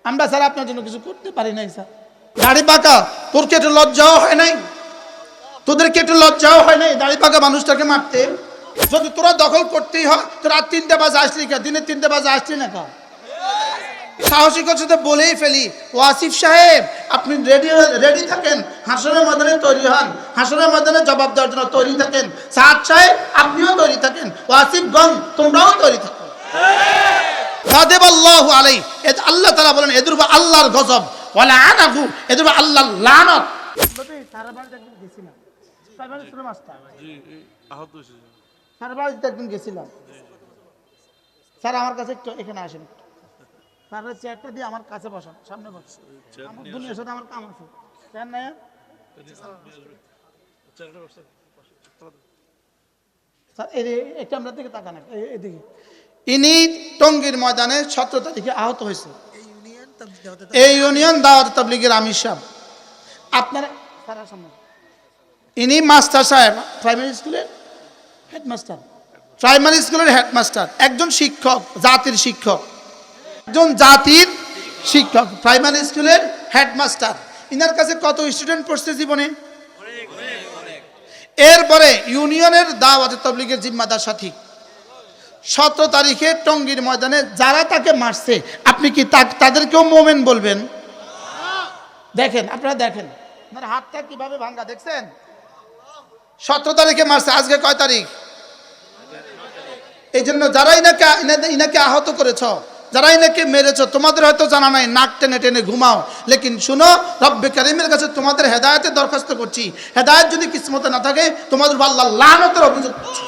আমরা স্যার আপনার জন্য কিছু করতে পারি নাই স্যার। দাড়ি পাকা, তোর কি একটু লজ্জাও হয় নাই? তোদের কি একটু লজ্জাও হয় নাই দাড়ি পাকা মানুষটাকে মারতে? যদি তোরা দখল করতেই হয় তো রাত 3টা বাজে আসলি কা, দিনে 3টা বাজে আসলি না কা? সাহসিকতার সাথে বলেই ফেলি, ওয়াসিফ সাহেব আপনি রেডি থাকেন, হাসরের ময়দানে তৈরি হন, হাসরের ময়দানে জবাব দেওয়ার জন্য তৈরি থাকেন। সাদ সাহেব আপনিও তৈরি থাকেন, ওয়াসিফ গণ তোমরাও তৈরি থাকো। গাদাবাল্লাহু আলাইহি, আল্লাহ তাআলা বলেন এদের উপর আল্লাহর গজব, ওয়ালা আনাহু এদের উপর আল্লাহর লানত। সারাবাড়িতে একদিন গেছিলাম, সারাবাড়ি ছোট মাস্টার জি আহত হয়েছে, সারাবাড়িতে একদিন গেছিলাম। স্যার আমার কাছে একটু এখানে আসেন, স্যার চেয়ারটা দিয়ে আমার কাছে বসান, সামনে বসেন, আমার দুনিয়ার সাথে আমার কাম আছে। চেয়ার নাই স্যার, এটা আমরা দিকে তাকান, এদিকে। ইনি টঙ্গীর ময়দানে 17 তারিখে আহত হয়েছে। এই ইউনিয়ন দাওয়াত তাবলীগের আমির সাহেব, আপনারা স্যার সামনে। ইনি মাস্টার সাহেব, প্রাইমারি স্কুলের হেডমাস্টার, প্রাইমারি স্কুলের হেডমাস্টার, একজন শিক্ষক, জাতির শিক্ষক, একজন জাতির শিক্ষক, প্রাইমারি স্কুলের হেডমাস্টার। ইনার কাছে কত স্টুডেন্ট পড়ছে জীবনে? এরপরে ইউনিয়নের দাওয়াত তাবলীগের জিম্মাদার সাথী 17 তারিখে টঙ্গীর ময়দানে যারা তাকে মারছে, আপনি কি তাদেরকেও মোমেন বলবেন? দেখেন, আপনারা দেখেন হাতটা কিভাবে ভাঙ্গা, দেখছেন? 17 তারিখে মারছে, আজকে কয় তারিখ? এই জন্য যারা ইনাকে আহত করেছ, যারা ইনাকে মেরেছ, তোমাদের হয়তো জানা নাই, নাক টেনে টেনে ঘুমাও। লেকিন শুনো, রব্বে কারিমের কাছে তোমাদের হেদায়েতের দরখাস্ত করছি। হেদায়েত যদি কিসমতে না থাকে, তোমাদের আল্লাহর লানতের অভিযোগ করছি।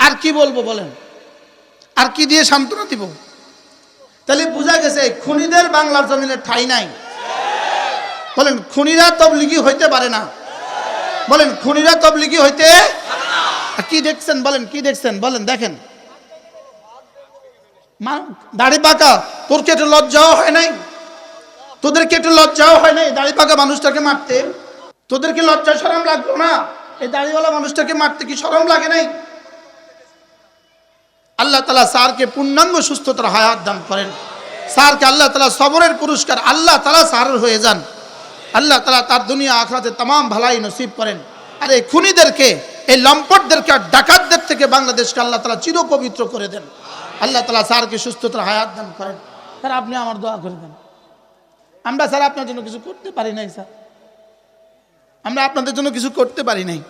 আর কি বলবো বলেন? আর কি দিয়ে সান্ত্বনা দিব? তাহলে বোঝা গেছে খুনিদের বাংলার জমিনে ঠাঁই নাই। বলেন খুনিরা তাবলীগী হইতে পারে না, বলেন খুনিরা তাবলীগী হইতে। কি দেখছেন বলেন, কি দেখছেন বলেন? দেখেন দাড়ি পাকা, তোর কি একটু লজ্জাও হয় নাই? তোদের কি একটু লজ্জাও হয় নাই দাড়ি পাকা মানুষটাকে মারতে? তোদের কি লজ্জা শরম লাগলো না? এই দাড়িওয়ালা মানুষটাকে মারতে কি শরম লাগে নাই? আল্লাহ তাআলা স্যারকে পূর্ণাঙ্গ সুস্থতার হায়াত দান করেন। স্যারকে আল্লাহ তাআলা সবরের পুরস্কার আল্লাহ তাআলা স্যারের হয়ে যান। আল্লাহ তাআলা তার দুনিয়া আখিরাতে तमाम ভালাই নসিব করেন। আর এই খুনিদেরকে, এই লম্পটদেরকে আর ডাকাতদের থেকে বাংলাদেশকে আল্লাহ তাআলা চিরপবিত্র করে দেন। আল্লাহ তাআলা স্যারকে সুস্থতার হায়াত দান করেন। স্যার আপনি আমার দোয়া করে দেন। আমরা স্যার আপনার জন্য কিছু করতে পারি নাই স্যার, আমরা আপনাদের জন্য কিছু করতে পারি নাই।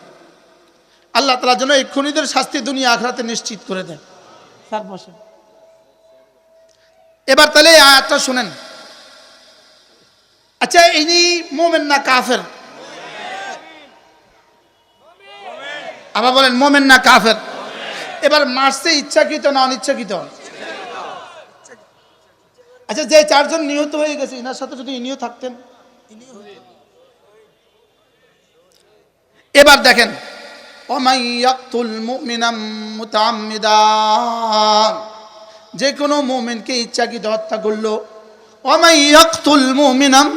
আল্লাহ তাআলা যেন এই খুনিদের শাস্তি দুনিয়া আখিরাতে নিশ্চিত করে দেন। স্যার বসেন। এবার তাহলে এই আয়াতটা শুনেন। আচ্ছা, ইনি মুমিন না কাফের? আবার বলেন মুমিন না কাফের? এবার মারছে ইচ্ছাকৃত না অনিচ্ছাকৃত? আচ্ছা, যে 4 জন নিহত হয়ে গেছে, ইনার সাথে যদি ইনিও থাকতেন? এবার দেখেন, ওয়ামাই ইয়াকতুল মুমিনাম মুতাআম্মিদা, যে কোনো মুমিনকে ইচ্ছাকৃত হত্যা করলো। ওয়ামাই ইয়াকতুল মুমিনাম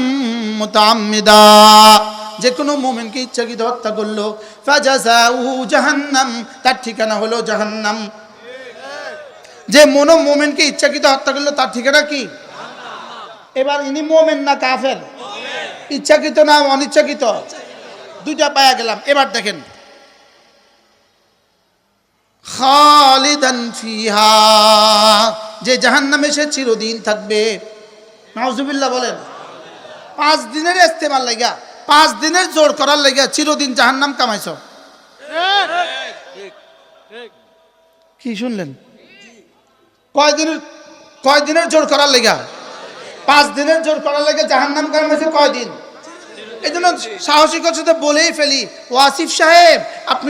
মুতাআম্মিদা, যে কোনো মুমিনকে ইচ্ছাকৃত হত্যা করলো, ফাজাযাউহু জাহান্নাম, তার ঠিকানা হলো জাহান্নাম। যে মুমিনকে ইচ্ছাকৃত হত্যা করলো তার ঠিকানা কি? এবার ইনি মুমিন না কাফের? ইচ্ছাকৃত না অনিচ্ছাকৃত? দুইটা পায়া গেলাম। এবার দেখেন, খালিদান ফিহা, যে জাহান্নামে সে চিরদিন থাকবে। নাউজুবিল্লাহ বলেন। 5 দিনের ইস্তেমাল লাগা, 5 দিনের জোর করার লাগা চিরদিন জাহান্নাম কামাইছো। কি শুনলেন? কয় দিনের জোর করার লাগা? 5 দিনের জোর করার লাগা জাহান্নাম কামাইছো কয়দিন? এই জন্য সাহসিকতার সাথে বলেই ফেলি, ওয়াসিফ সাহেব আপনি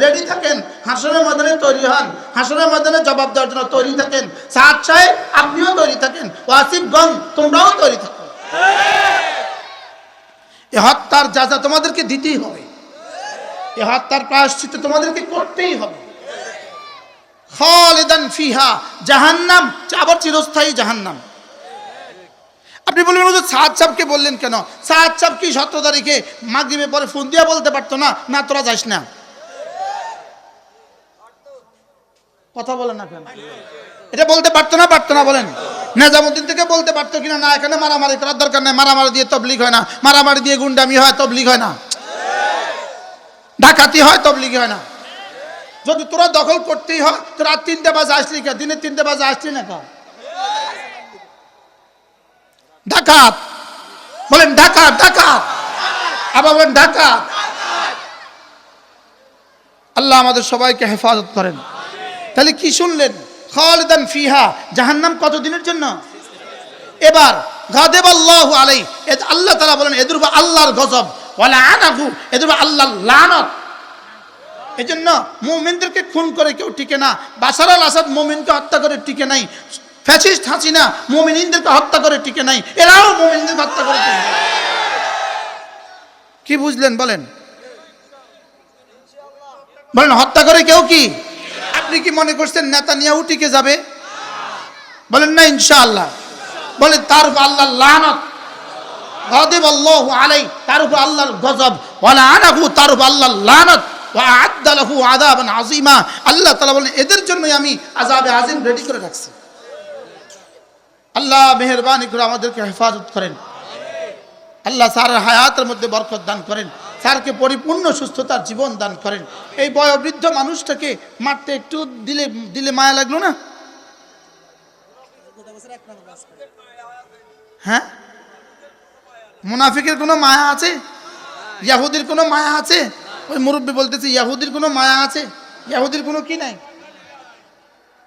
রেডি থাকেন, হাসরের ময়দানে তৈরি হন, হাসরের ময়দানে জবাব দেওয়ার জন্য তৈরি থাকেন। সাদ সাহেব আপনিও তৈরি থাকেন, ওয়াসিফ গণ তোমরাও তৈরি থাকো। এই হত্যার যাজা তোমাদেরকে দিতেই হবে, এই হত্যার প্রায়শ্চিত্ত তোমাদেরকে করতেই হবে। খালিদান ফিহা, জাহান্নাম আবার চিরস্থায়ী জাহান্নাম। আপনি বলবেন হুজুর সাদ সাহেবকে বললেন কেন? সাদ সাহেব কি 17 তারিখে মাগরিবের পরে ফোন দিয়ে বলতে পারতো না, না তোরা যাস না? কথা বলেন না কেন? এটা বলতে পারতো না বলেন? নেজামুদ্দিন থেকে বলতে পারতো কিনা না এখানে মারামারি করার দরকার নাই, মারামারি দিয়ে তবলিগ হয় না, মারামারি দিয়ে গুন্ডামি হয়, তবলিগ হয় না, ডাকাতি হয়, তবলিগ হয় না। যদি তোরা দখল করতেই হয় তো রাত 3টে বাজে আসলি কা, দিনে 3টে বাজে আসলি না কা? ডাকাত বলেন, ডাকাত, ডাকাত, আবার বলেন ডাকাত। আল্লাহ আমাদের সবাইকে হেফাজত করেন। তাহলে কি শুনলেন? খালিদান ফিহা, জাহান্নাম কতদিনের জন্য? এবার গাদাবাল্লাহু আলাইহি, আল্লাহ তাআলা বলেন এদের উপর আল্লাহর গজব, ওয়ালা আনাহু, এদের উপর আল্লাহর লানত। এজন্য মুমিনদেরকে খুন করে কেউ টিকে না। বাশার আল আসাদ মুমিনকে হত্যা করে টিকে নাই, ফ্যাসিস্ট হাসিনা মুমিনদেরকে হত্যা করে টিকে নাই, এরাও মুমিনদেরকে হত্যা করে টিকে নাই। কি বুঝলেন বলেন? বলেন হত্যা করে কেউ কি? আপনি কি মনে করছেন নেতানিয়াহু টিকে যাবে? বলেন না ইনশাআল্লাহ। বলেন তার উপর আল্লাহর লানত, গাদাবাল্লাহু আলাইহি, তার উপর আল্লাহর গজব, ওয়ালা আনাহু, তার উপর আল্লাহর লানত, ওয়া আ'আদ্দা লাহু আযাবান আযীমা। আল্লাহ তাআলা বলেন এদের জন্যই আমি আযাবে আযীম রেডি করে রাখছি। আল্লাহ মেহেরবানি করে আমাদেরকে হেফাজত করেন। আল্লাহ স্যারের হায়াতের মধ্যে বরকত দান করেন, স্যারকে পরিপূর্ণ সুস্থতার জীবন দান করেন। এই বয়োবৃদ্ধ মানুষটাকে মারতে একটু দিলে মায়া লাগলো না? হ্যাঁ, মুনাফিকের কোনো মায়া আছে? ইহুদির কোনো মায়া আছে? ওই মুরব্বী বলতেছে ইহুদির কোনো মায়া আছে? ইহুদির কোনো কি নাই?